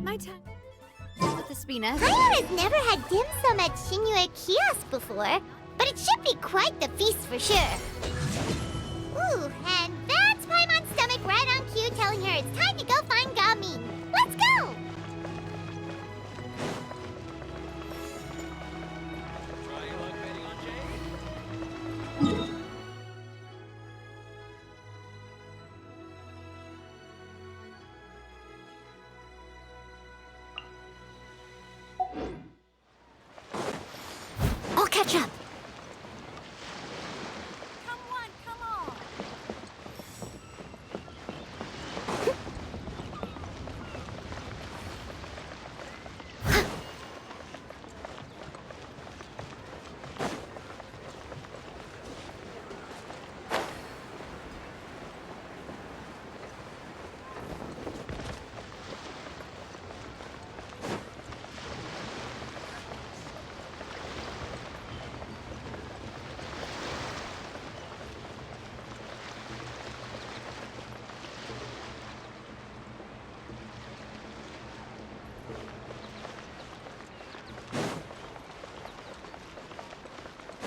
My time. With the Spina. Paimon has never had dim sum at Shinue Kiosk before, but it should be quite the feast for sure. Ooh, and that's Paimon's stomach right on cue telling her it's time to go find Gamin. Let's go! I'll catch up. Come on, come on.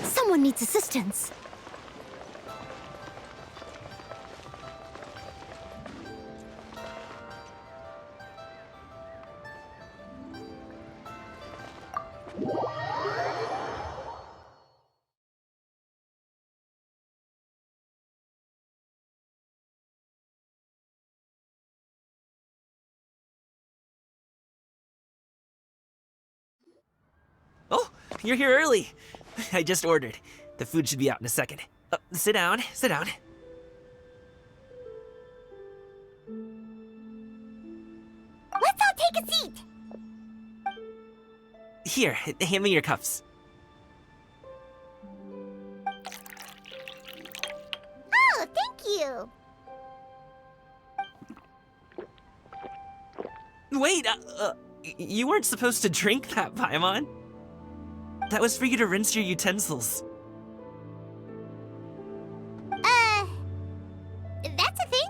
Someone needs assistance. Oh, you're here early. I just ordered. The food should be out in a second. Sit down, sit down. Let's all take a seat. Here, hand me your cups. Oh, thank you. Wait, you weren't supposed to drink that, Paimon. That was for you to rinse your utensils. That's a thing?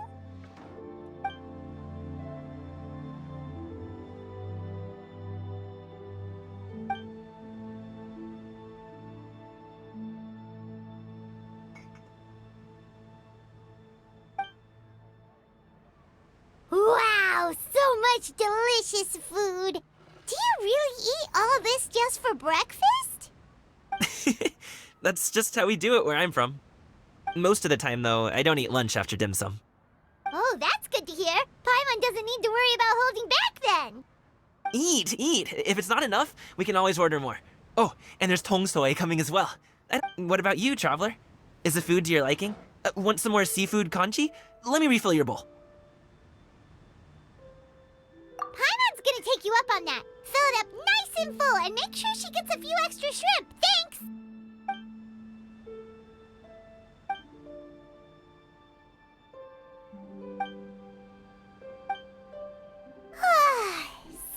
such delicious food. Do you really eat all this just for breakfast? That's just how we do it where I'm from. Most of the time, though, I don't eat lunch after dim sum. Oh, that's good to hear. Paimon doesn't need to worry about holding back then. Eat, eat. If it's not enough, we can always order more. Oh, and there's tong soy coming as well. What about you, traveler? Is the food to your liking? Want some more seafood congee? Let me refill your bowl. Paimon's gonna take you up on that. Fill it up nice and full and make sure she gets a few extra shrimp. Thanks!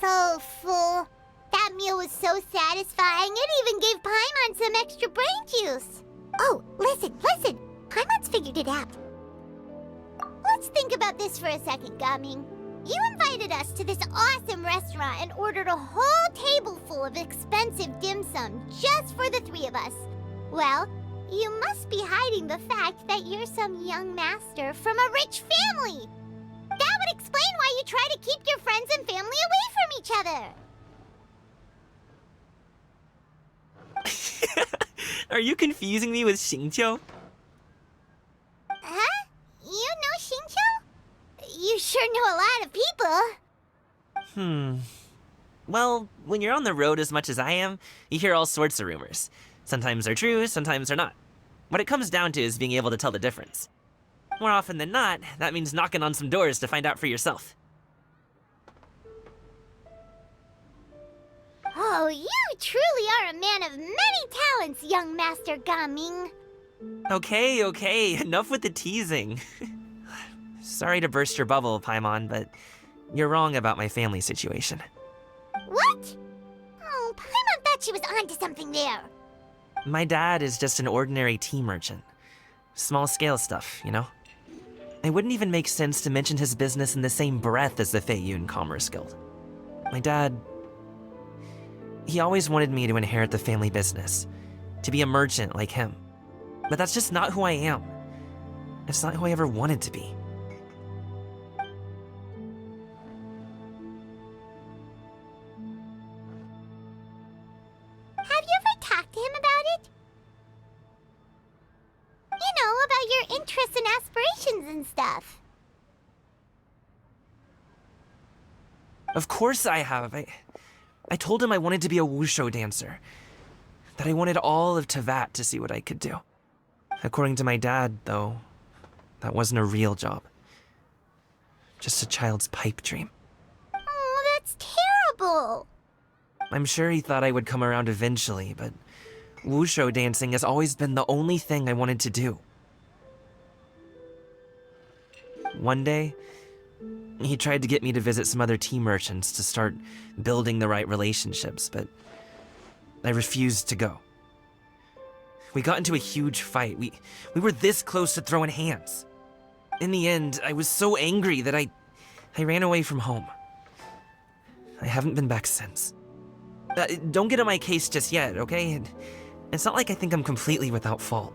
So full. That meal was so satisfying, it even gave Paimon some extra brain juice. Oh, listen. Paimon's figured it out. Let's think about this for a second, Gaming. You invited us to this awesome restaurant and ordered a whole table full of expensive dim sum just for the three of us. Well, you must be hiding the fact that you're some young master from a rich family. That would explain why you try to keep your friends and family away from each other. Are you confusing me with Xingqiu? Huh? You know Xingqiu? You sure know a lot of people. Well, when you're on the road as much as I am, you hear all sorts of rumors. Sometimes they're true, sometimes they're not. What it comes down to is being able to tell the difference. More often than not, that means knocking on some doors to find out for yourself. Oh, you truly are a man of many talents, young Master Gaming. Okay, enough with the teasing. Sorry to burst your bubble, Paimon, but you're wrong about my family situation. What? Oh, Paimon thought she was onto something there. My dad is just an ordinary tea merchant. Small-scale stuff, you know? It wouldn't even make sense to mention his business in the same breath as the Feiyun Commerce Guild. My dad... he always wanted me to inherit the family business, to be a merchant like him. But that's just not who I am. It's not who I ever wanted to be. Have you ever talked to him about it? You know, about your interests and aspirations and stuff. Of course I have. I told him I wanted to be a wushu dancer. That I wanted all of Tevat to see what I could do. According to my dad, though, that wasn't a real job. Just a child's pipe dream. Oh, that's terrible. I'm sure he thought I would come around eventually, but wushu dancing has always been the only thing I wanted to do. One day, he tried to get me to visit some other tea merchants to start building the right relationships, but I refused to go. We got into a huge fight. We were this close to throwing hands. In the end, I was so angry that I ran away from home. I haven't been back since. Don't get on my case just yet, okay? It's not like I think I'm completely without fault.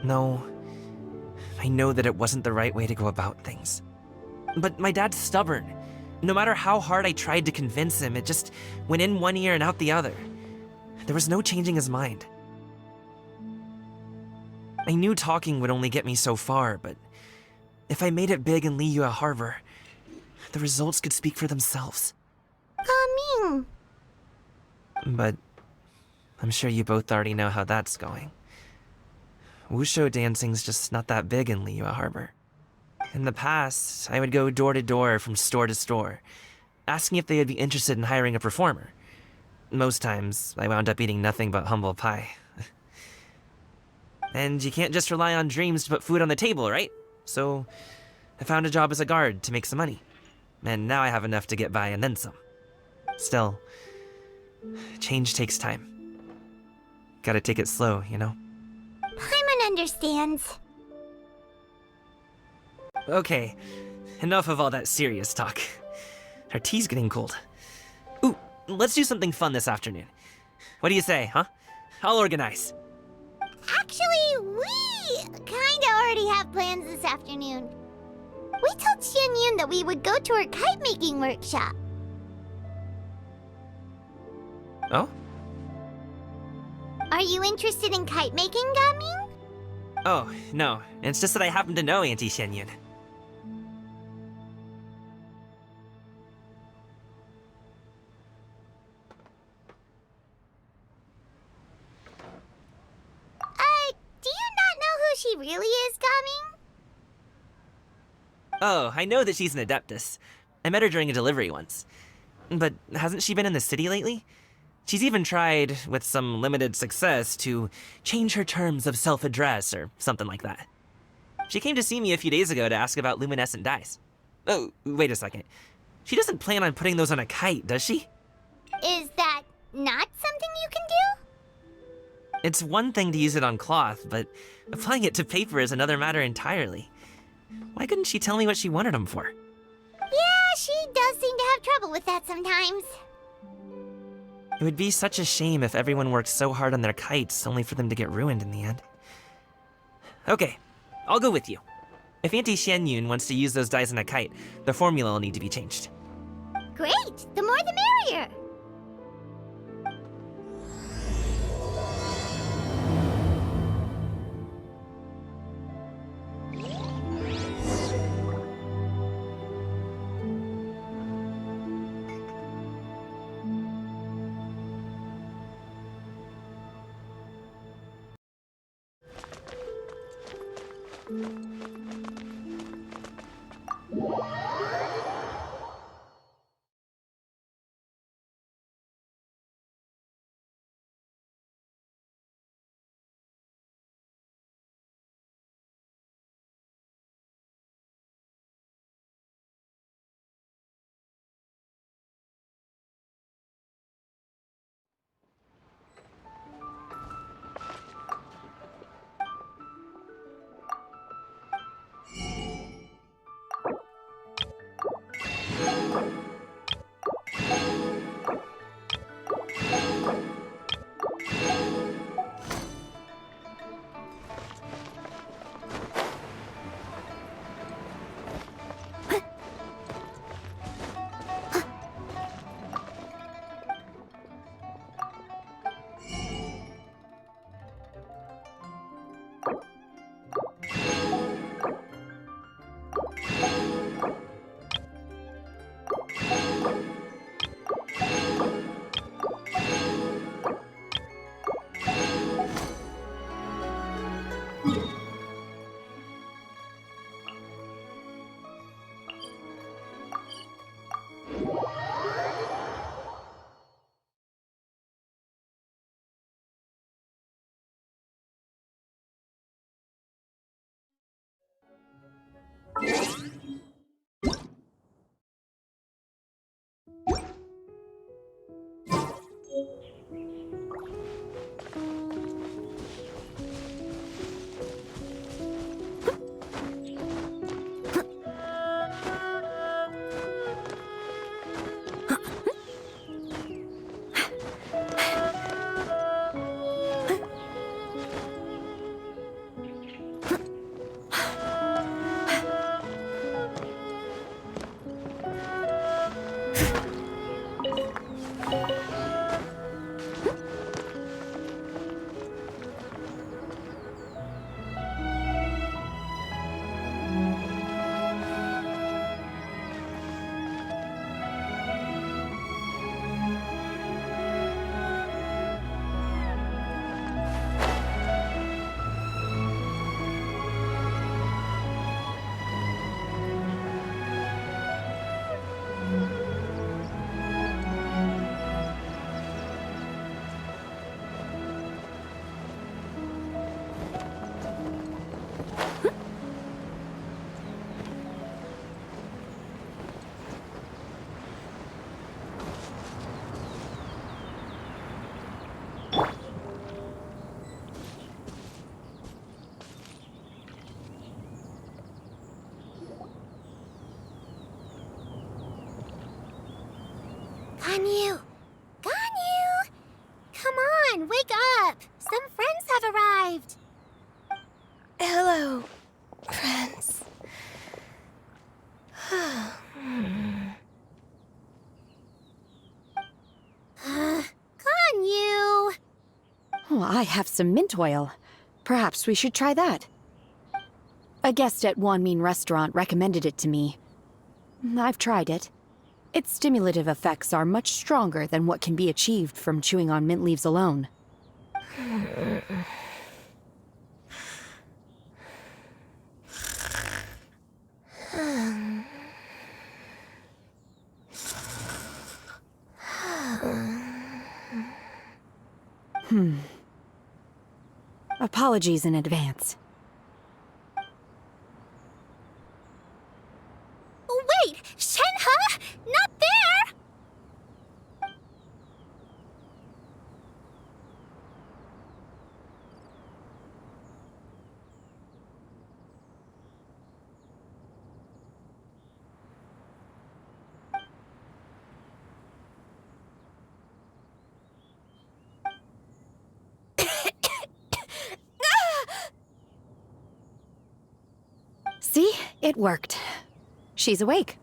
No, I know that it wasn't the right way to go about things. But my dad's stubborn. No matter how hard I tried to convince him, it just went in one ear and out the other. There was no changing his mind. I knew talking would only get me so far, but if I made it big in Liyue Harbor, the results could speak for themselves. Gaming. But I'm sure you both already know how that's going. Wushu dancing's just not that big in Liyue Harbor. In the past, I would go door to door from store to store, asking if they would be interested in hiring a performer. Most times, I wound up eating nothing but humble pie. And you can't just rely on dreams to put food on the table, right? So, I found a job as a guard to make some money. And now I have enough to get by and then some. Still, change takes time. Gotta take it slow, you know? Paimon understands. Okay, enough of all that serious talk. Our tea's getting cold. Ooh, let's do something fun this afternoon. What do you say, huh? I'll organize. Actually, we kinda already have plans this afternoon. We told Xianyun that we would go to her kite-making workshop. Oh? Are you interested in kite-making, Gaming? Oh, no. It's just that I happen to know Auntie Xianyun. Do you not know who she really is, Gaming? Oh, I know that she's an Adeptus. I met her during a delivery once. But hasn't she been in the city lately? She's even tried, with some limited success, to change her terms of self-address or something like that. She came to see me a few days ago to ask about luminescent dyes. Oh, wait a second. She doesn't plan on putting those on a kite, does she? Is that not something you can do? It's one thing to use it on cloth, but applying it to paper is another matter entirely. Why couldn't she tell me what she wanted them for? Yeah, she does seem to have trouble with that sometimes. It would be such a shame if everyone worked so hard on their kites only for them to get ruined in the end. Okay, I'll go with you. If Auntie Xianyun wants to use those dyes on a kite, the formula will need to be changed. Great! The more the merrier! Ganyu! Ganyu! Come on, wake up! Some friends have arrived! Hello, friends. Oh, I have some mint oil. Perhaps we should try that. A guest at Wanmin restaurant recommended it to me. I've tried it. Its stimulative effects are much stronger than what can be achieved from chewing on mint leaves alone. Apologies in advance. Wait! Shenhe? Not there! See? It worked. She's awake.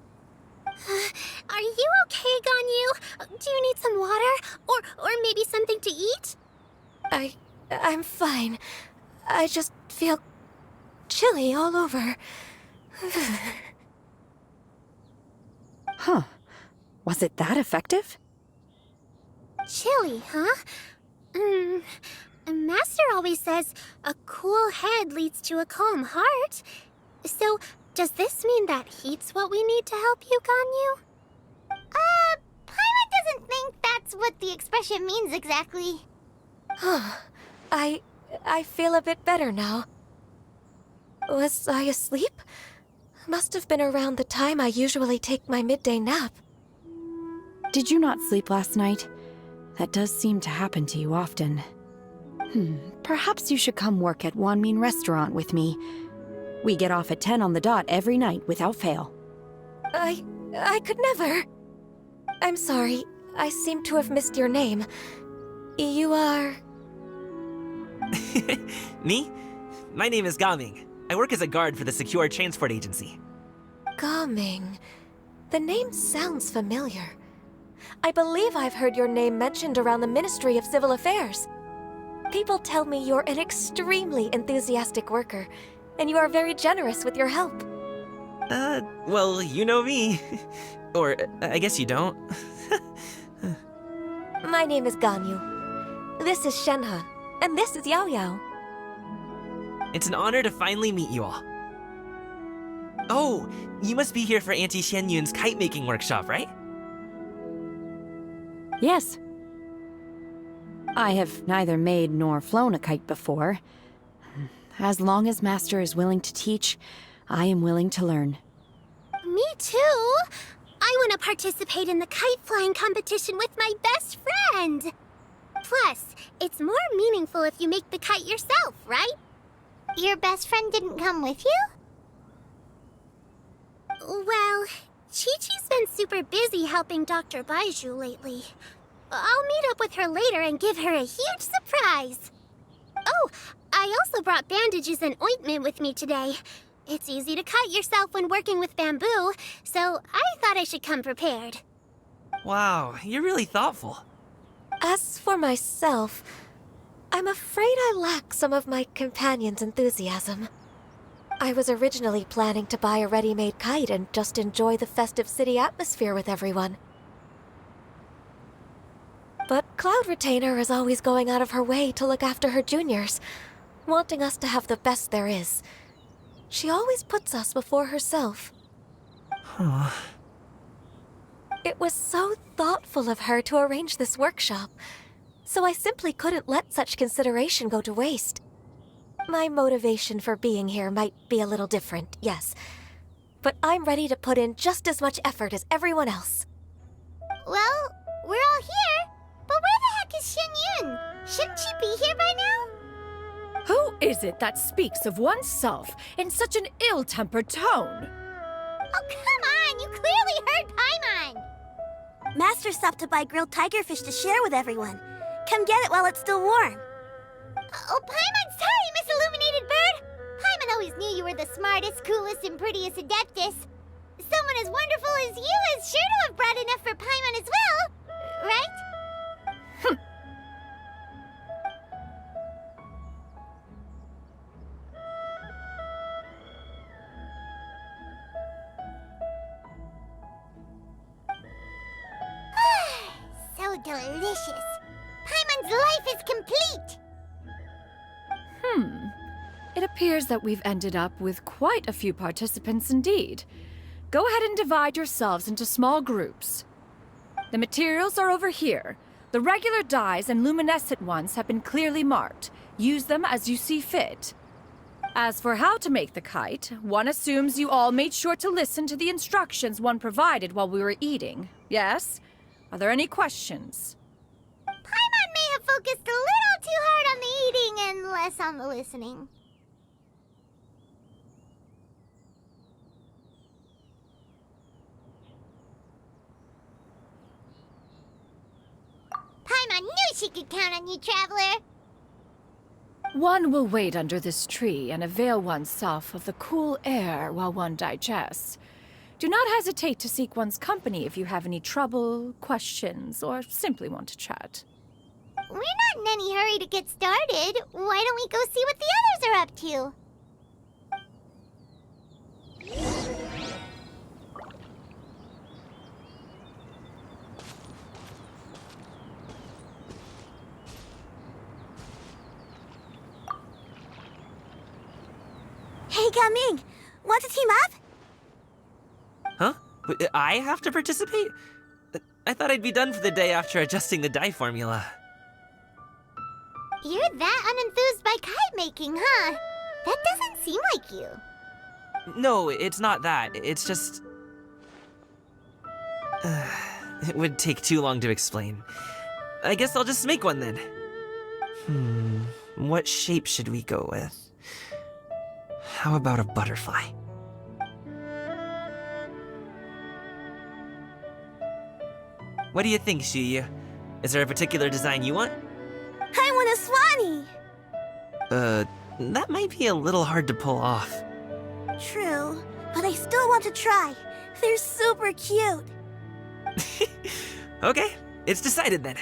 Are you okay, Ganyu? Do you need some water? Or maybe something to eat? I'm fine. I just feel chilly all over. Huh. Was it that effective? Chilly, huh? Master always says a cool head leads to a calm heart. So, does this mean that heat's what we need to help you, Ganyu? Paimon doesn't think that's what the expression means exactly. I feel a bit better now. Was I asleep? Must have been around the time I usually take my midday nap. Did you not sleep last night? That does seem to happen to you often. Perhaps you should come work at Wanmin restaurant with me. We get off at 10 on the dot every night without fail. I could never. I'm sorry. I seem to have missed your name. You are... Me? My name is Gaming. I work as a guard for the Secure Transport Agency. Gaming. The name sounds familiar. I believe I've heard your name mentioned around the Ministry of Civil Affairs. People tell me you're an extremely enthusiastic worker, and you are very generous with your help. Well, you know me. Or, I guess you don't. My name is Ganyu. This is Shenhe, and this is Yao Yao. It's an honor to finally meet you all. Oh, you must be here for Auntie Xian Yun's kite-making workshop, right? Yes. I have neither made nor flown a kite before. As long as Master is willing to teach, I am willing to learn. Me too. I want to participate in the kite flying competition with my best friend. Plus, it's more meaningful if you make the kite yourself, right? Your best friend didn't come with you? Well, Chi-Chi's been super busy helping Dr. Baizhu lately. I'll meet up with her later and give her a huge surprise. Oh, I also brought bandages and ointment with me today. It's easy to cut yourself when working with bamboo, so I thought I should come prepared. Wow, you're really thoughtful. As for myself, I'm afraid I lack some of my companion's enthusiasm. I was originally planning to buy a ready-made kite and just enjoy the festive city atmosphere with everyone. But Cloud Retainer is always going out of her way to look after her juniors, wanting us to have the best there is. She always puts us before herself. Huh. It was so thoughtful of her to arrange this workshop, so I simply couldn't let such consideration go to waste. My motivation for being here might be a little different, yes, but I'm ready to put in just as much effort as everyone else. Well, we're all here, but where the heck is Xian Yun? Shouldn't she be here by now? Who is it that speaks of oneself in such an ill-tempered tone? Oh, come on! You clearly heard Paimon! Master stopped to buy grilled tigerfish to share with everyone. Come get it while it's still warm. Oh, Paimon, sorry, Miss Illuminated Bird! Paimon always knew you were the smartest, coolest, and prettiest Adeptus. Someone as wonderful as you is sure to have brought enough for Paimon as well, right? delicious. Paimon's life is complete. It appears that we've ended up with quite a few participants indeed. Go ahead and divide yourselves into small groups. The materials are over here. The regular dyes and luminescent ones have been clearly marked. Use them as you see fit. As for how to make the kite, one assumes you all made sure to listen to the instructions one provided while we were eating. Yes? Are there any questions? Paimon may have focused a little too hard on the eating and less on the listening. Paimon knew she could count on you, Traveler. One will wait under this tree and avail oneself of the cool air while one digests. Do not hesitate to seek one's company if you have any trouble, questions, or simply want to chat. We're not in any hurry to get started. Why don't we go see what the others are up to? Hey, Gaming! Want to team up? Huh? But I have to participate? I thought I'd be done for the day after adjusting the die formula. You're that unenthused by kite making, huh? That doesn't seem like you. No, it's not that. It's just... it would take too long to explain. I guess I'll just make one then. What shape should we go with? How about a butterfly? What do you think, Shiyu? Is there a particular design you want? I want a swanee! That might be a little hard to pull off. True, but I still want to try. They're super cute. Okay, it's decided then.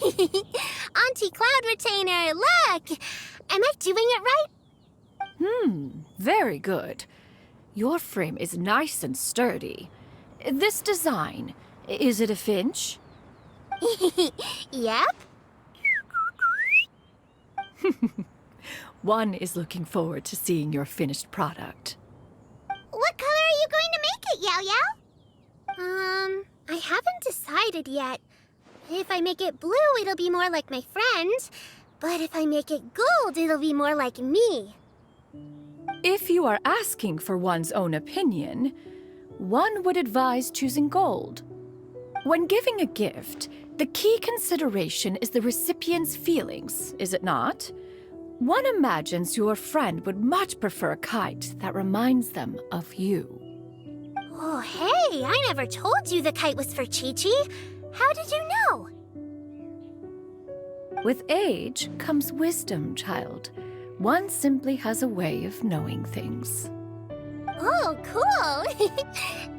Auntie Cloud Retainer, look! Am I doing it right? Very good. Your frame is nice and sturdy. This design, is it a finch? Yep. One is looking forward to seeing your finished product. What color are you going to make it, Yao Yao? I haven't decided yet. If I make it blue, it'll be more like my friend. But if I make it gold, it'll be more like me. If you are asking for one's own opinion, one would advise choosing gold. When giving a gift, the key consideration is the recipient's feelings, is it not? One imagines your friend would much prefer a kite that reminds them of you. Oh, hey, I never told you the kite was for Chi-Chi. How did you know? With age comes wisdom, child. One simply has a way of knowing things. Oh, cool.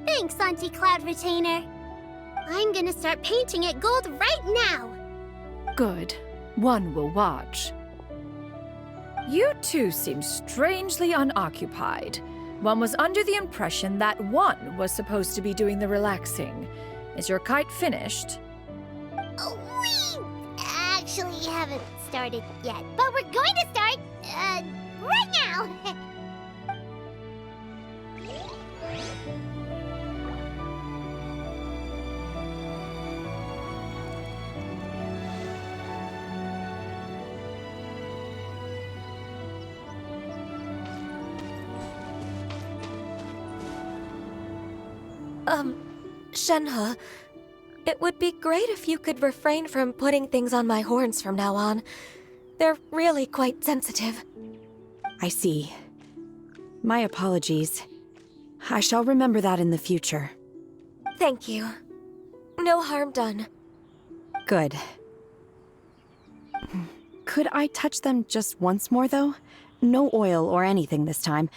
Thanks, Auntie Cloud Retainer. I'm gonna start painting it gold right now. Good. One will watch. You two seem strangely unoccupied. One was under the impression that one was supposed to be doing the relaxing. Is your kite finished? We actually haven't started yet, but we're going to start, right now. Shenhe, it would be great if you could refrain from putting things on my horns from now on. They're really quite sensitive. I see. My apologies. I shall remember that in the future. Thank you. No harm done. Good. Could I touch them just once more, though? No oil or anything this time.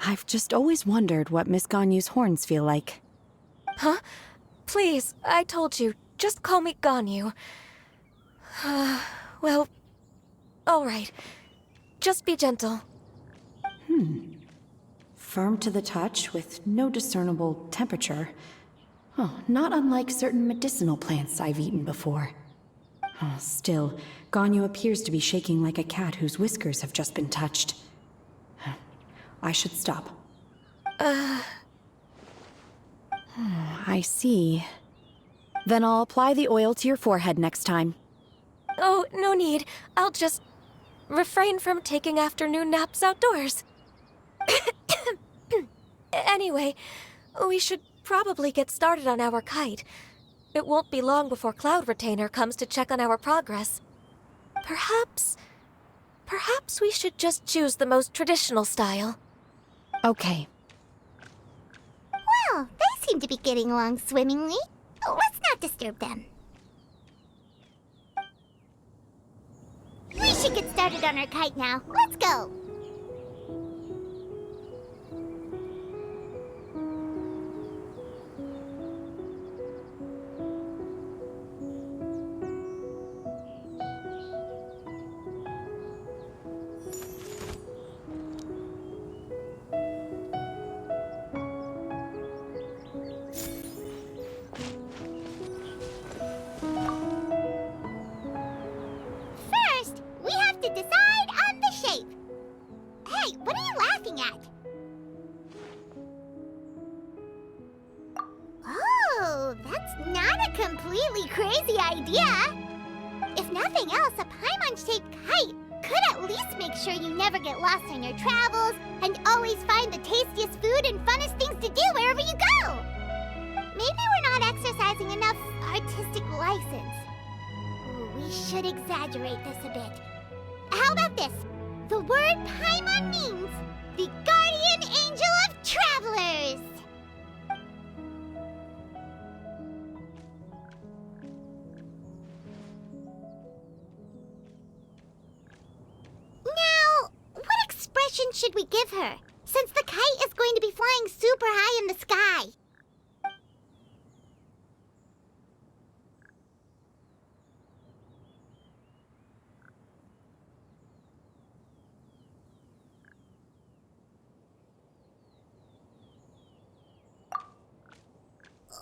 I've just always wondered what Miss Ganyu's horns feel like. Huh? Please, I told you, just call me Ganyu. Well, all right. Just be gentle. Firm to the touch with no discernible temperature. Oh, not unlike certain medicinal plants I've eaten before. Oh, still, Ganyu appears to be shaking like a cat whose whiskers have just been touched. I should stop. I see. Then I'll apply the oil to your forehead next time. Oh, no need. I'll just refrain from taking afternoon naps outdoors. Anyway, we should probably get started on our kite. It won't be long before Cloud Retainer comes to check on our progress. Perhaps we should just choose the most traditional style. Okay. Well, they seem to be getting along swimmingly. Let's not disturb them. We should get started on our kite now. Let's go. First, we have to decide on the shape. Hey, what are you laughing at? Oh, that's not a completely crazy idea. If nothing else, a Paimon-shaped kite could at least make sure you never get lost on your travels and always find the tastiest food and funnest things to do wherever you go. Maybe we're not exercising enough artistic license. Ooh, we should exaggerate this a bit. How about this? The word Paimon means the guardian angel of travelers. Now, what expression should we give her, since the kite is going to be flying super high in the sky?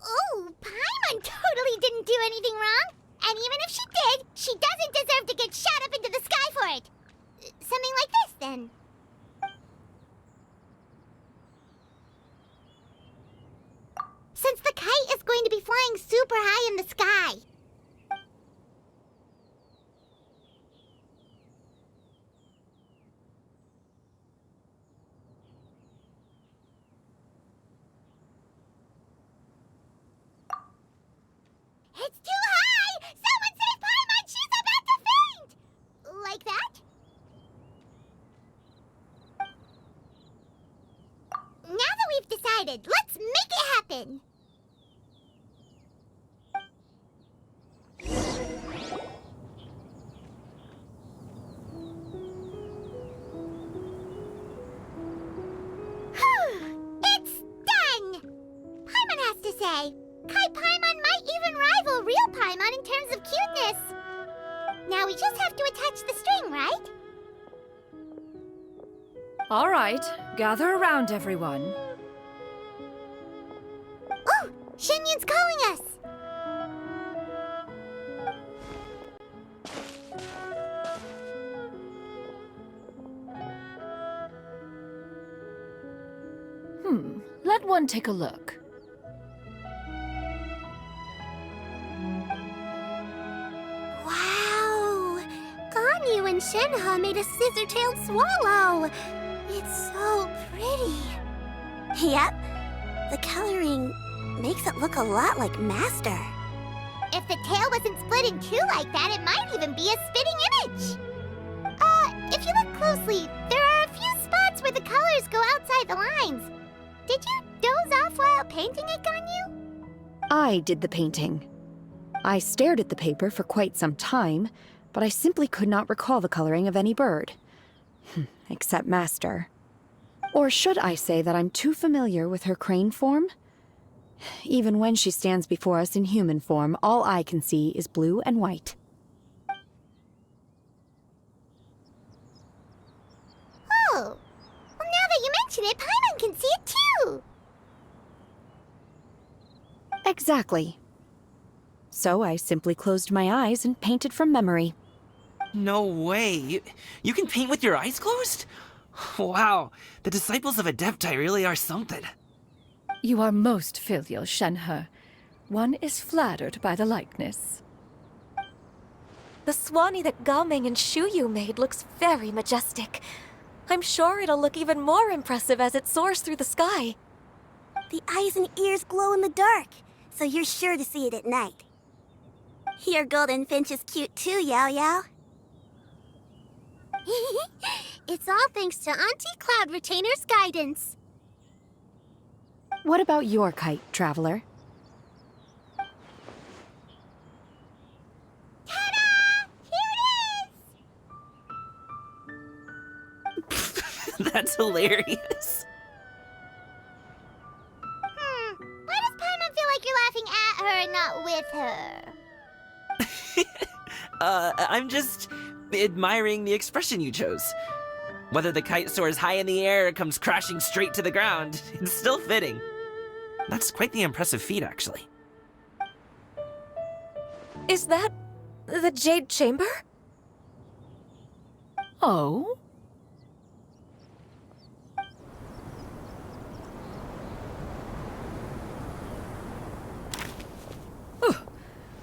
Oh, Paimon totally didn't do anything wrong. And even if she did, she doesn't deserve to get shot up into the sky for it. Something like this, then. Since the kite is going to be flying super high in the sky. It's too high! Someone save Paimon! She's about to faint! Like that? Now that we've decided, let's make it happen! It's done! Paimon has to say. Kai Paimon might even rival real Paimon in terms of cuteness. Now we just have to attach the string, right? All right, gather around, everyone. Oh, Shenyun's calling us. Let one take a look. Wow! Ganyu and Shenhe made a scissor-tailed swallow. It's so pretty. Yep. The coloring makes it look a lot like Master. If the tail wasn't split in two like that, it might even be a spitting image. closely. There are a few spots where the colors go outside the lines. Did you doze off while painting it, Ganyu? I did the painting. I stared at the paper for quite some time, but I simply could not recall the coloring of any bird. Except Master. Or should I say that I'm too familiar with her crane form? Even when she stands before us in human form, all I can see is blue and white. Oh, well, now that you mention it, Paimon can see it too! Exactly. So I simply closed my eyes and painted from memory. No way. You can paint with your eyes closed? Wow, the disciples of Adepti really are something. You are most filial, Shenhe. One is flattered by the likeness. The Swanee that Gaming and Shuyu made looks very majestic. I'm sure it'll look even more impressive as it soars through the sky. The eyes and ears glow in the dark, so you're sure to see it at night. Your golden finch is cute too, Yao Yao. It's all thanks to Auntie Cloud Retainer's guidance. What about your kite, Traveler? Ta-da! Here it is! That's hilarious. Why does Paimon feel like you're laughing at her and not with her? I'm just admiring the expression you chose. Whether the kite soars high in the air or comes crashing straight to the ground, it's still fitting. That's quite the impressive feat, actually. Is that the Jade Chamber? Oh?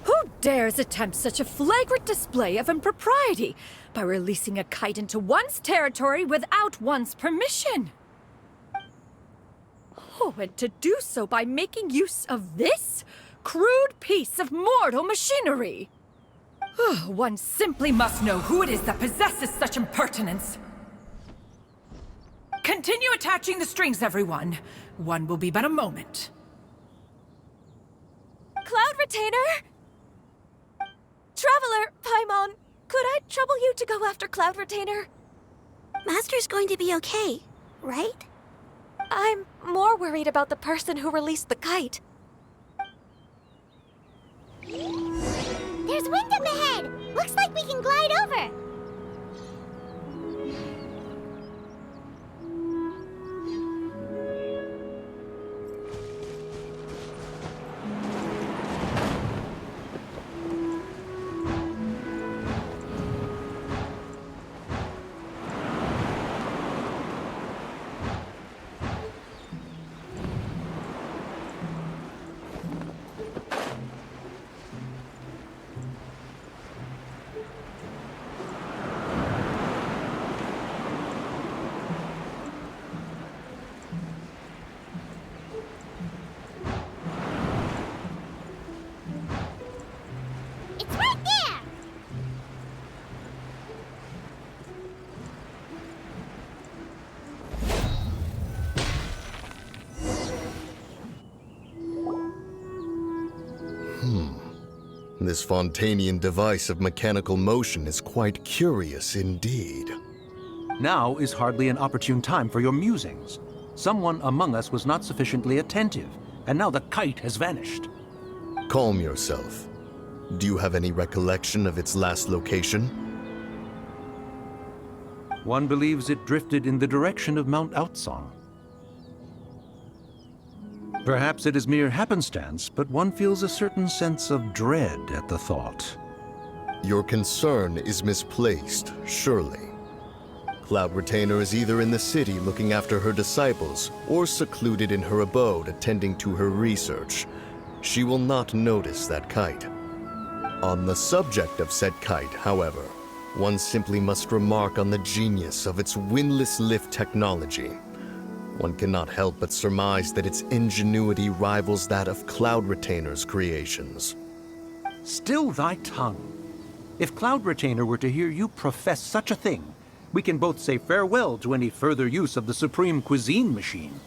Who dares attempt such a flagrant display of impropriety by releasing a kite into one's territory without one's permission? Oh, and to do so by making use of this crude piece of mortal machinery. One simply must know who it is that possesses such impertinence. Continue attaching the strings, everyone. One will be but a moment. Cloud Retainer? Traveler, Paimon, could I trouble you to go after Cloud Retainer? Master's going to be okay, right? I'm more worried about the person who released the kite. There's wind up ahead! Looks like we can glide over! It's right there! This Fontanian device of mechanical motion is quite curious indeed. Now is hardly an opportune time for your musings. Someone among us was not sufficiently attentive, and now the kite has vanished. Calm yourself. Do you have any recollection of its last location? One believes it drifted in the direction of Mount Outsong. Perhaps it is mere happenstance, but one feels a certain sense of dread at the thought. Your concern is misplaced, surely. Cloud Retainer is either in the city looking after her disciples, or secluded in her abode attending to her research. She will not notice that kite. On the subject of said kite, however, one simply must remark on the genius of its windless lift technology. One cannot help but surmise that its ingenuity rivals that of Cloud Retainer's creations. Still thy tongue. If Cloud Retainer were to hear you profess such a thing, we can both say farewell to any further use of the Supreme Cuisine Machine.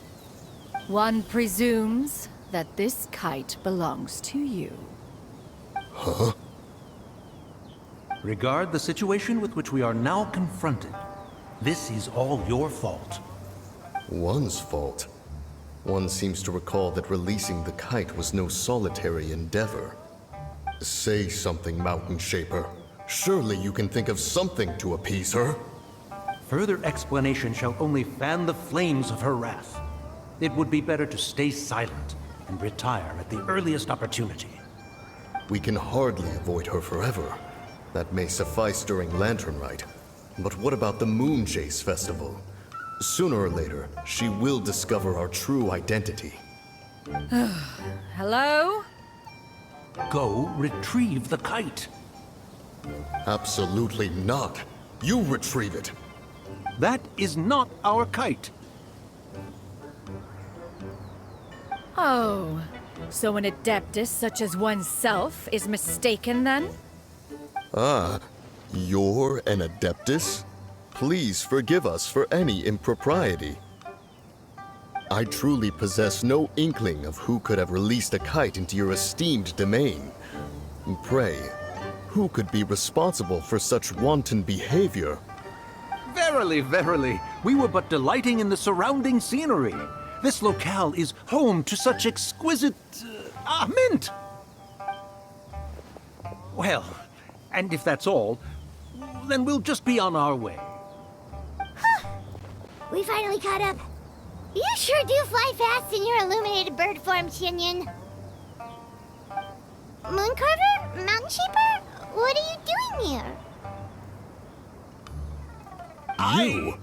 One presumes that this kite belongs to you. Huh? Regard the situation with which we are now confronted. This is all your fault. One's fault. One seems to recall that releasing the kite was no solitary endeavor. Say something, Mountain Shaper. Surely you can think of something to appease her. Further explanation shall only fan the flames of her wrath. It would be better to stay silent and retire at the earliest opportunity. We can hardly avoid her forever. That may suffice during Lantern Rite. But what about the Moon Chase Festival? Sooner or later, she will discover our true identity. Hello? Go retrieve the kite. Absolutely not. You retrieve it. That is not our kite. Oh, so an adeptus such as oneself is mistaken then? Ah, you're an Adeptus? Please forgive us for any impropriety. I truly possess no inkling of who could have released a kite into your esteemed domain. Pray, who could be responsible for such wanton behavior? Verily, verily, we were but delighting in the surrounding scenery. This locale is home to such exquisite... mint! Well, and if that's all, then we'll just be on our way. We finally caught up. You sure do fly fast in your illuminated bird form, Shinyan. Mooncarver? Mountain Shaper? What are you doing here? You?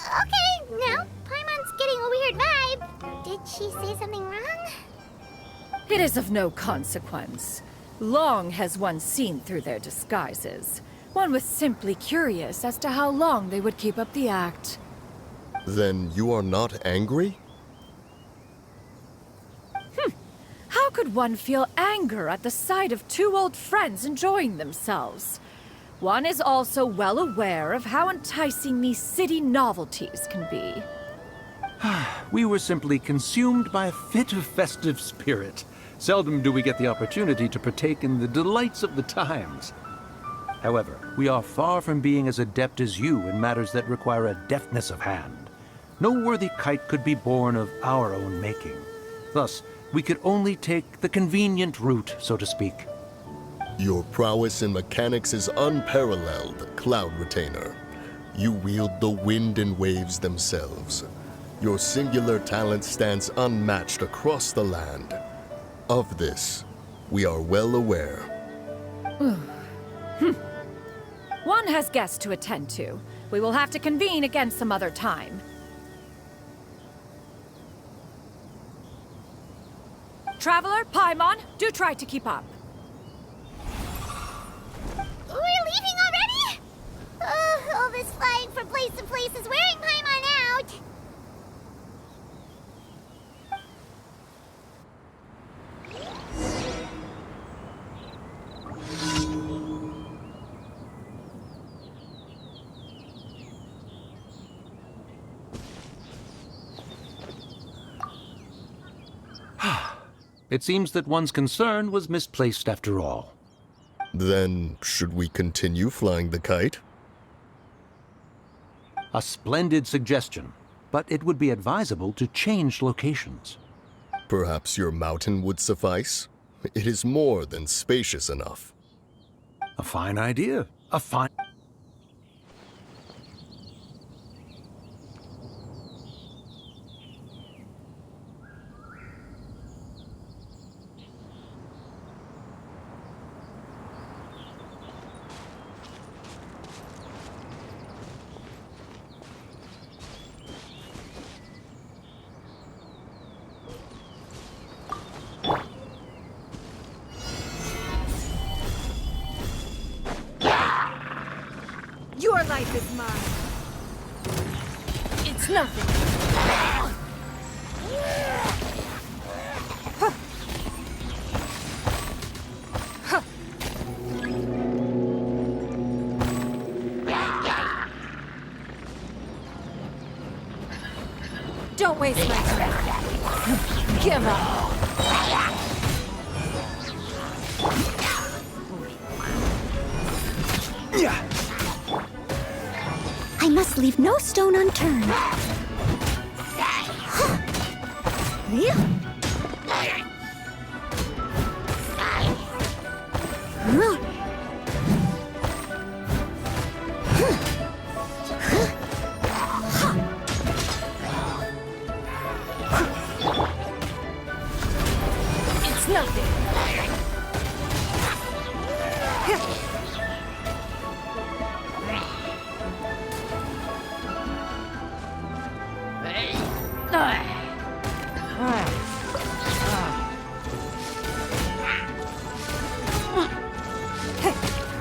Okay, now Paimon's getting a weird vibe. Did she say something wrong? It is of no consequence. Long has one seen through their disguises. One was simply curious as to how long they would keep up the act. Then you are not angry? How could one feel anger at the sight of two old friends enjoying themselves? One is also well aware of how enticing these city novelties can be. We were simply consumed by a fit of festive spirit. Seldom do we get the opportunity to partake in the delights of the times. However, we are far from being as adept as you in matters that require a deftness of hand. No worthy kite could be born of our own making. Thus, we could only take the convenient route, so to speak. Your prowess in mechanics is unparalleled, Cloud Retainer. You wield the wind and waves themselves. Your singular talent stands unmatched across the land. Of this, we are well aware. One has guests to attend to. We will have to convene again some other time. Traveler, Paimon, do try to keep up. We're leaving already? All this flying from place to place is wearing Paimon out. It seems that one's concern was misplaced after all. Then, should we continue flying the kite? A splendid suggestion, but it would be advisable to change locations. Perhaps your mountain would suffice? It is more than spacious enough. A fine idea. A fine... Your life is mine. It's nothing. Don't waste my time. Give up. I must leave no stone unturned. It's nothing.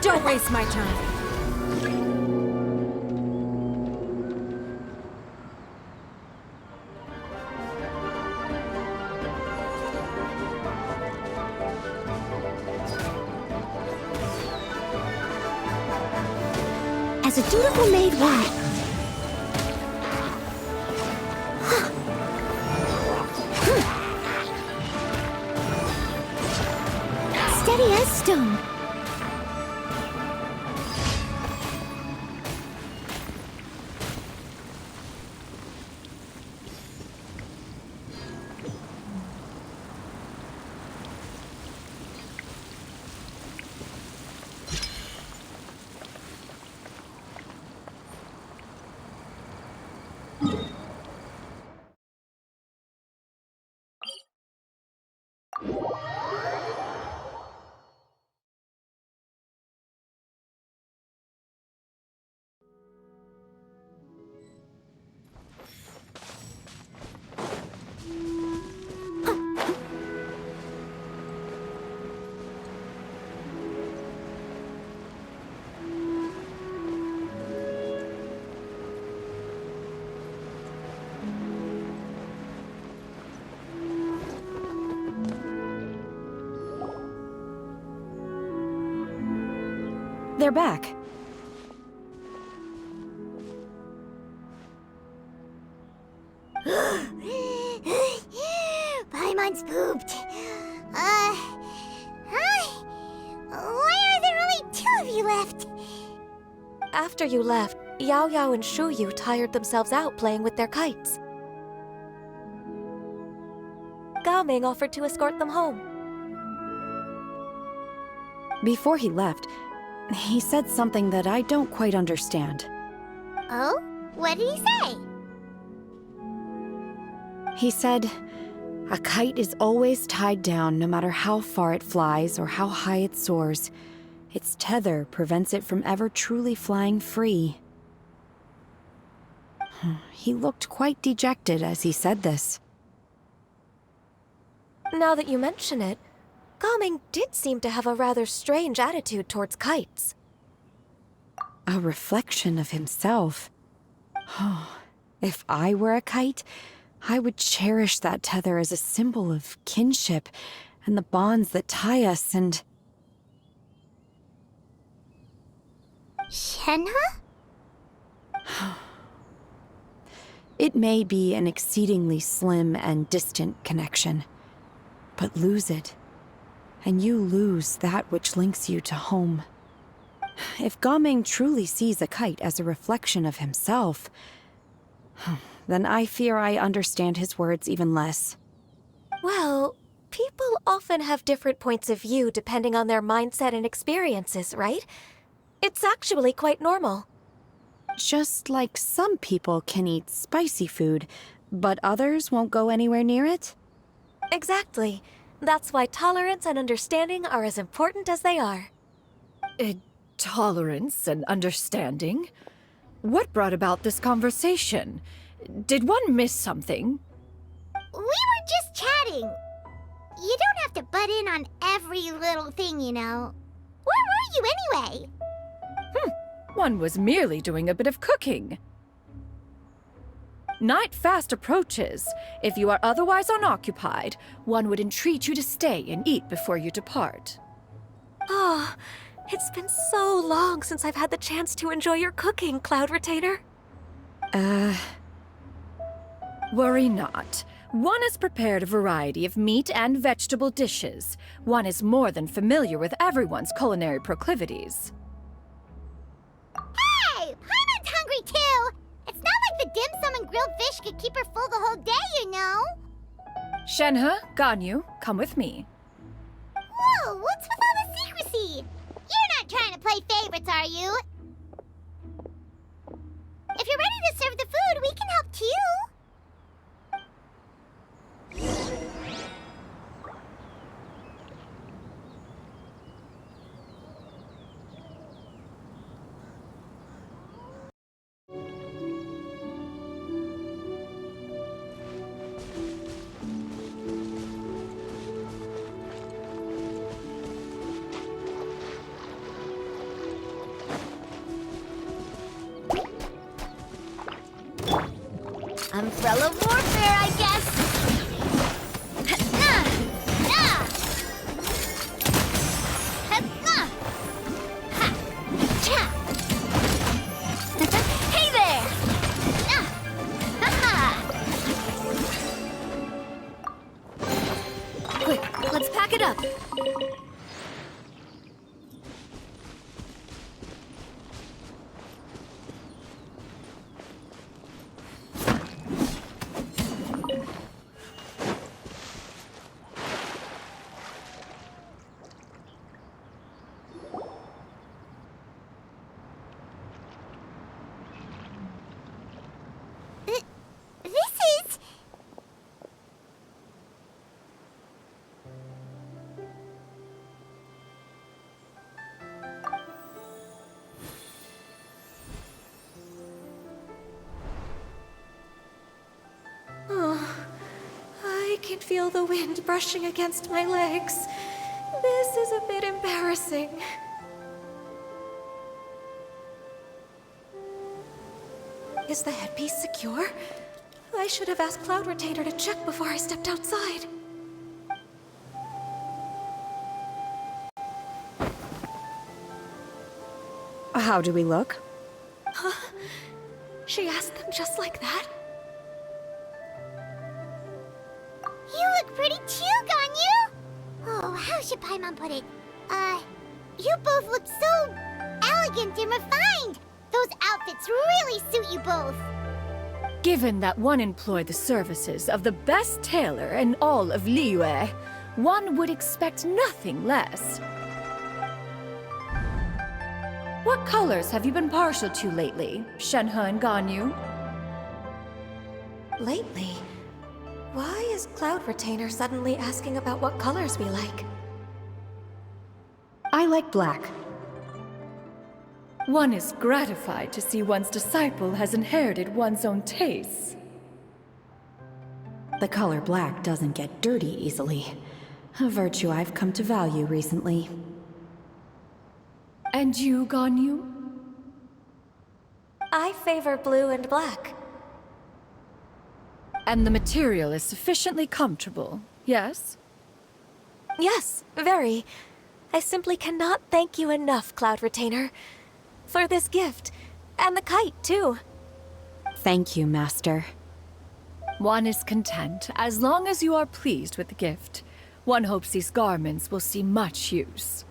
Don't waste my time. As a dutiful maid would. Steady as stone. They're back. Paimon's pooped. Why are there only two of you left? After you left, Yao Yao and Shu Yu tired themselves out playing with their kites. Gao Ming offered to escort them home. Before he left, he said something that I don't quite understand. Oh? What did he say? He said, a kite is always tied down no matter how far it flies or how high it soars. Its tether prevents it from ever truly flying free. He looked quite dejected as he said this. Now that you mention it, Gao Ming did seem to have a rather strange attitude towards kites. A reflection of himself. If I were a kite, I would cherish that tether as a symbol of kinship and the bonds that tie us and... Shenhe? It may be an exceedingly slim and distant connection, but lose it, and you lose that which links you to home. If Gao Ming truly sees a kite as a reflection of himself, then I fear I understand his words even less. Well, people often have different points of view depending on their mindset and experiences, right? It's actually quite normal. Just like some people can eat spicy food, but others won't go anywhere near it? Exactly. That's why tolerance and understanding are as important as they are. Tolerance and understanding? What brought about this conversation? Did one miss something? We were just chatting. You don't have to butt in on every little thing, you know. Where were you anyway? One was merely doing a bit of cooking. Night fast approaches. If you are otherwise unoccupied, one would entreat you to stay and eat before you depart. Oh, it's been so long since I've had the chance to enjoy your cooking, Cloud Retainer. Worry not. One has prepared a variety of meat and vegetable dishes. One is more than familiar with everyone's culinary proclivities. Hey! Paimon's hungry too! It's not like the dim sum and grilled fish could keep her full the whole day, you know? Shenhe, Ganyu, come with me. Whoa, what's with all the secrecy? You're not trying to play favorites, are you? If you're ready to serve the food, we can help too. Umbrella warfare, I guess. Hey there! Quick, let's pack it up. This is... Oh, I can feel the wind brushing against my legs. This is a bit embarrassing. Is the headpiece secure? I should have asked Cloud Retainer to check before I stepped outside. How do we look? Huh? She asked them just like that? You look pretty too, Ganyu! Oh, how should Paimon put it? You both look so elegant and refined! Those outfits really suit you both! Given that one employed the services of the best tailor in all of Liyue, one would expect nothing less. What colors have you been partial to lately, Shenhe and Ganyu? Lately? Why is Cloud Retainer suddenly asking about what colors we like? I like black. One is gratified to see one's disciple has inherited one's own tastes. The color black doesn't get dirty easily. A virtue I've come to value recently. And you, Ganyu? I favor blue and black. And the material is sufficiently comfortable, yes? Yes, very. I simply cannot thank you enough, Cloud Retainer. For this gift. And the kite, too. Thank you, Master. One is content, as long as you are pleased with the gift. One hopes these garments will see much use.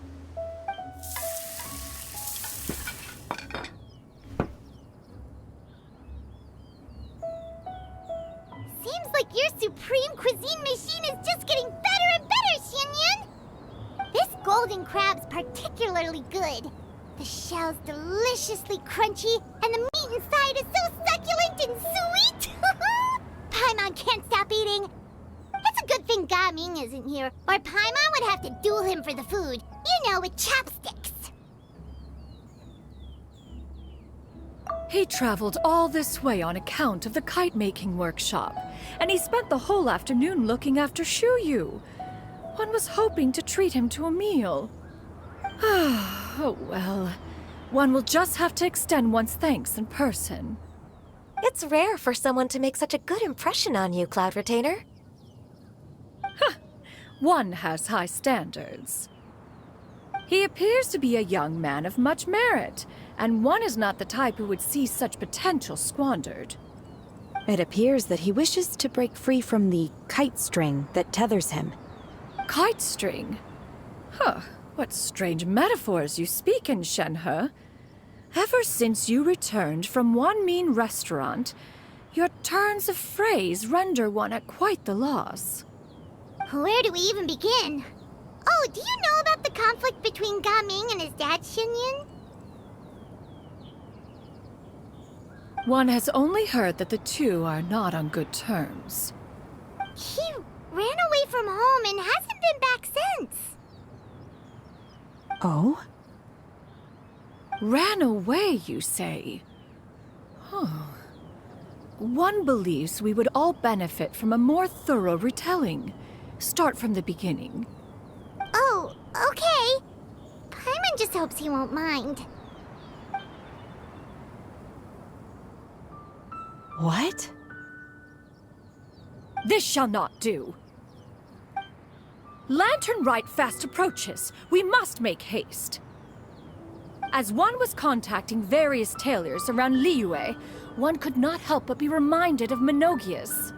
Seems like your supreme cuisine machine is just getting better and better, Xianyun! This golden crab's particularly good. The shell's deliciously crunchy, and the meat inside is so succulent and sweet! Paimon can't stop eating. It's a good thing Gaming isn't here, or Paimon would have to duel him for the food. You know, with chopsticks. He traveled all this way on account of the kite-making workshop, and he spent the whole afternoon looking after Shuyu. One was hoping to treat him to a meal. Oh well, one will just have to extend one's thanks in person. It's rare for someone to make such a good impression on you, Cloud Retainer. One has high standards. He appears to be a young man of much merit, and one is not the type who would see such potential squandered. It appears that he wishes to break free from the kite string that tethers him. Kite string? Huh, what strange metaphors you speak in, Shenhe. Ever since you returned from one mean restaurant, your turns of phrase render one at quite the loss. Where do we even begin? Oh, do you know about the conflict between Gaming and his dad, Xinyan? One has only heard that the two are not on good terms. He ran away from home and hasn't been back since. Oh? Ran away, you say? Huh. One believes we would all benefit from a more thorough retelling. Start from the beginning. Oh, okay. Paimon just hopes he won't mind. What? This shall not do. Lantern Rite fast approaches. We must make haste. As one was contacting various tailors around Liyue, one could not help but be reminded of Menogias.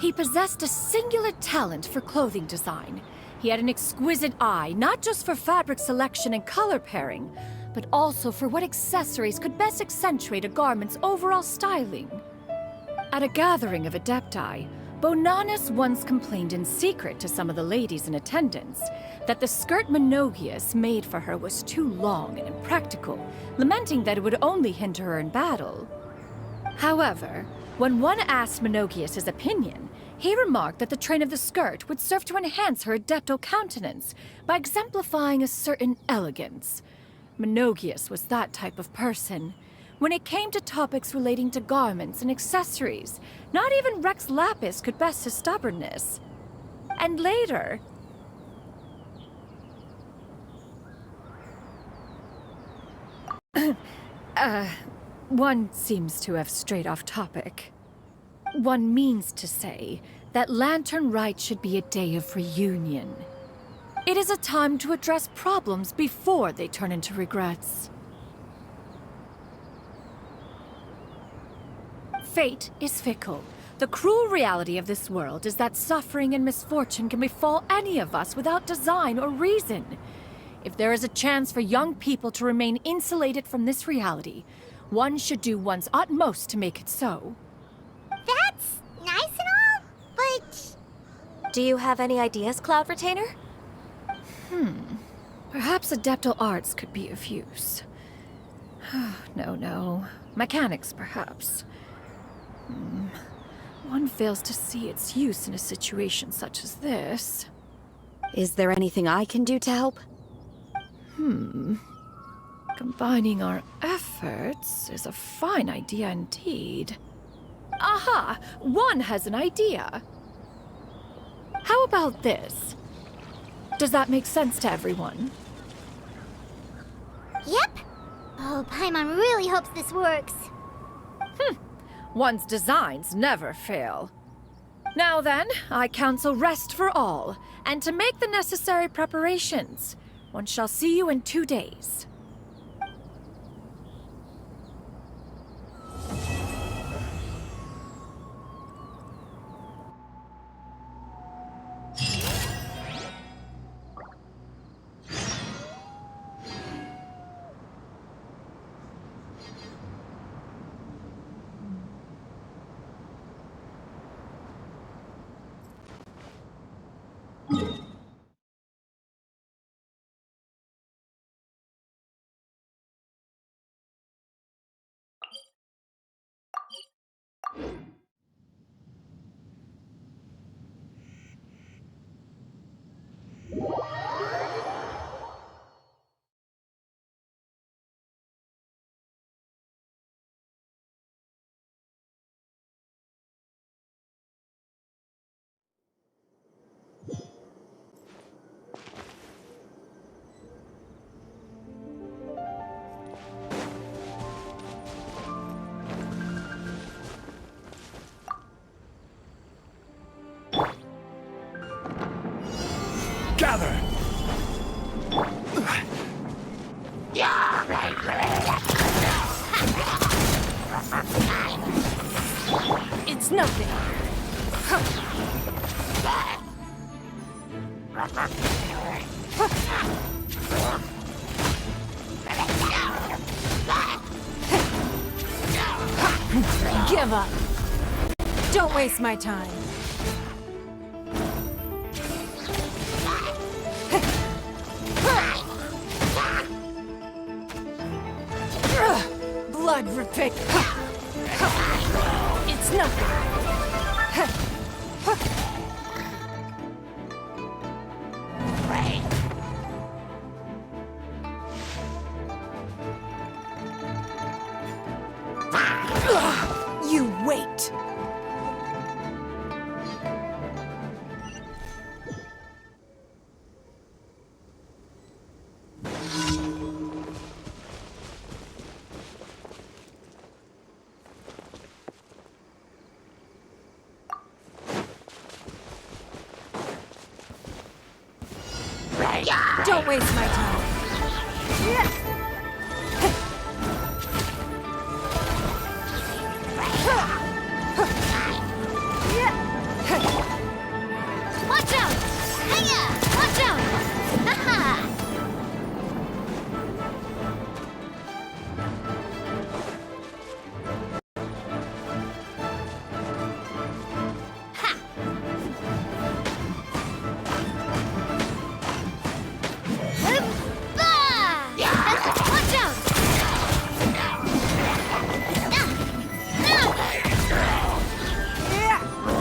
He possessed a singular talent for clothing design. He had an exquisite eye, not just for fabric selection and color pairing, but also for what accessories could best accentuate a garment's overall styling. At a gathering of Adepti, Bonanis once complained in secret to some of the ladies in attendance that the skirt Menogias made for her was too long and impractical, lamenting that it would only hinder her in battle. However, when one asked Menogias his opinion, he remarked that the train of the skirt would serve to enhance her adeptal countenance by exemplifying a certain elegance. Menogias was that type of person. When it came to topics relating to garments and accessories, not even Rex Lapis could best his stubbornness. And later... one seems to have strayed off topic. One means to say that Lantern Rite should be a day of reunion. It is a time to address problems before they turn into regrets. Fate is fickle. The cruel reality of this world is that suffering and misfortune can befall any of us without design or reason. If there is a chance for young people to remain insulated from this reality, one should do one's utmost to make it so. That's nice and all, but... Do you have any ideas, Cloud Retainer? Perhaps adeptal arts could be of use. No. Mechanics, perhaps. One fails to see its use in a situation such as this. Is there anything I can do to help? Combining our efforts is a fine idea indeed. Aha! One has an idea! How about this? Does that make sense to everyone? Yep. Oh, Paimon really hopes this works. One's designs never fail. Now then, I counsel rest for all, and to make the necessary preparations. One shall see you in 2 days. Gather! It's nothing. Give up. Don't waste my time. Blood repick. It's nothing. You wait. Don't waste my time. Watch out! Hiya! Watch out! Haha!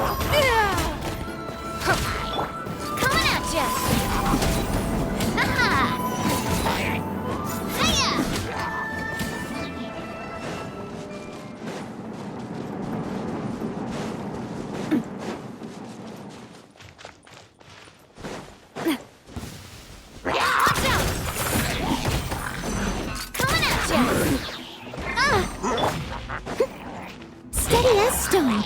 Watch out! Coming at ya! Haha! Hiya! Watch out! Coming at ya! Steady as stone.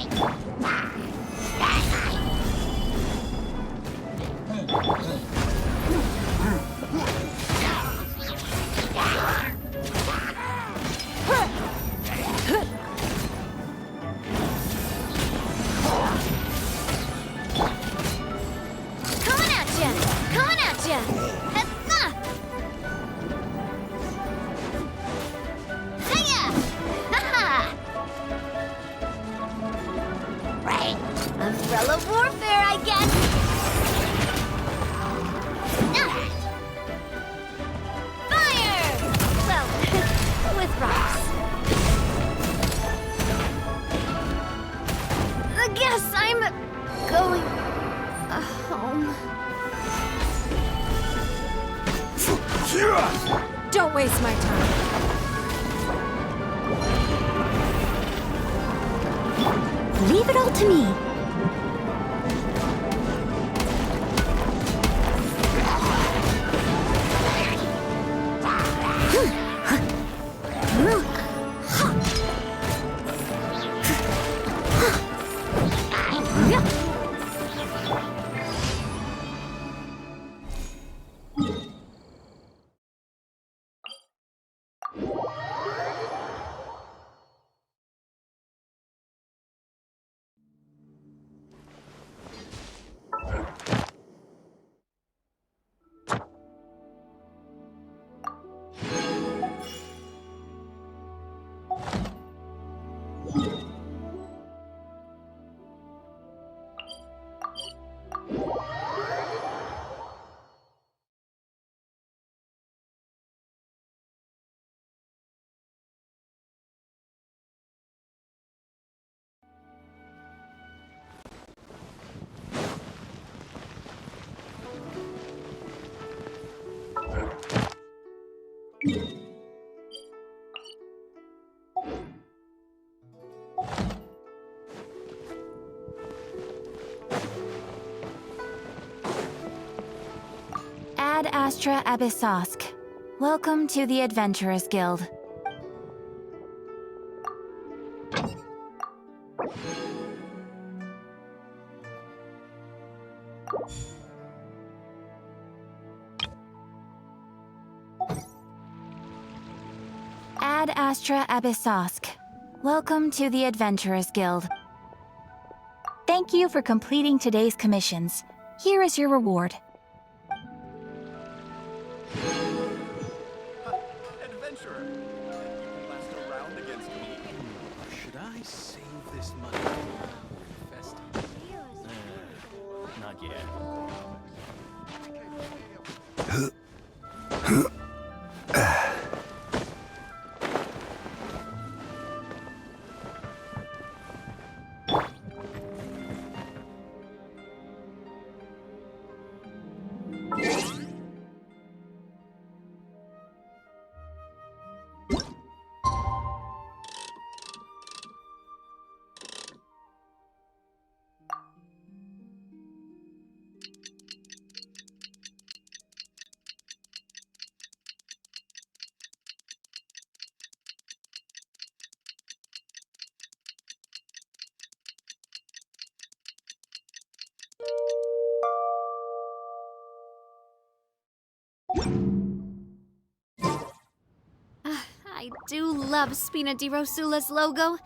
Coming at ya! Coming at ya! Hiya! Haha! Right. Umbrella warfare, I guess. Fire! Well, with rocks. I guess I'm going home. Don't waste my time. Leave it all to me. Ad Astra Abyssosk. Welcome to the Adventurers Guild. Ad Astra Abyssosk. Welcome to the Adventurers Guild. Thank you for completing today's commissions. Here is your reward. Adventurer, you can last a round against me. Should I save this money for invest? Not yet. I do love Spina di Rosula's logo.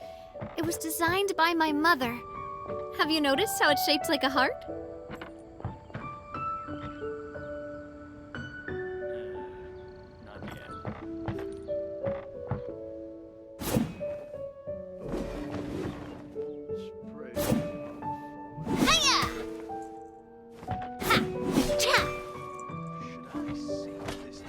It was designed by my mother. Have you noticed how it's shaped like a heart? Not yet. Hiya! Ha! Cha! Should I save this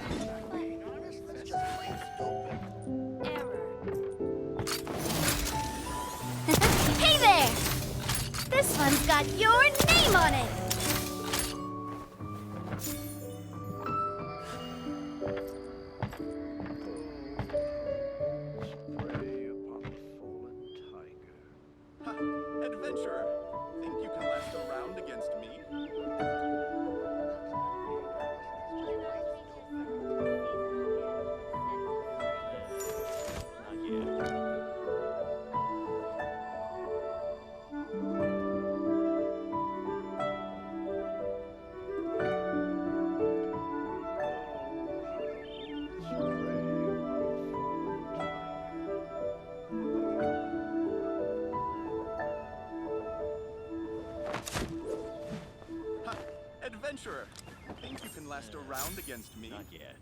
Hey there! This one's got your name on it! Prey upon a fallen tiger. Ha! Adventurer, think you can last a round against me? Not yet. Ha! Adventurer, think you can last a round against me? Not yet.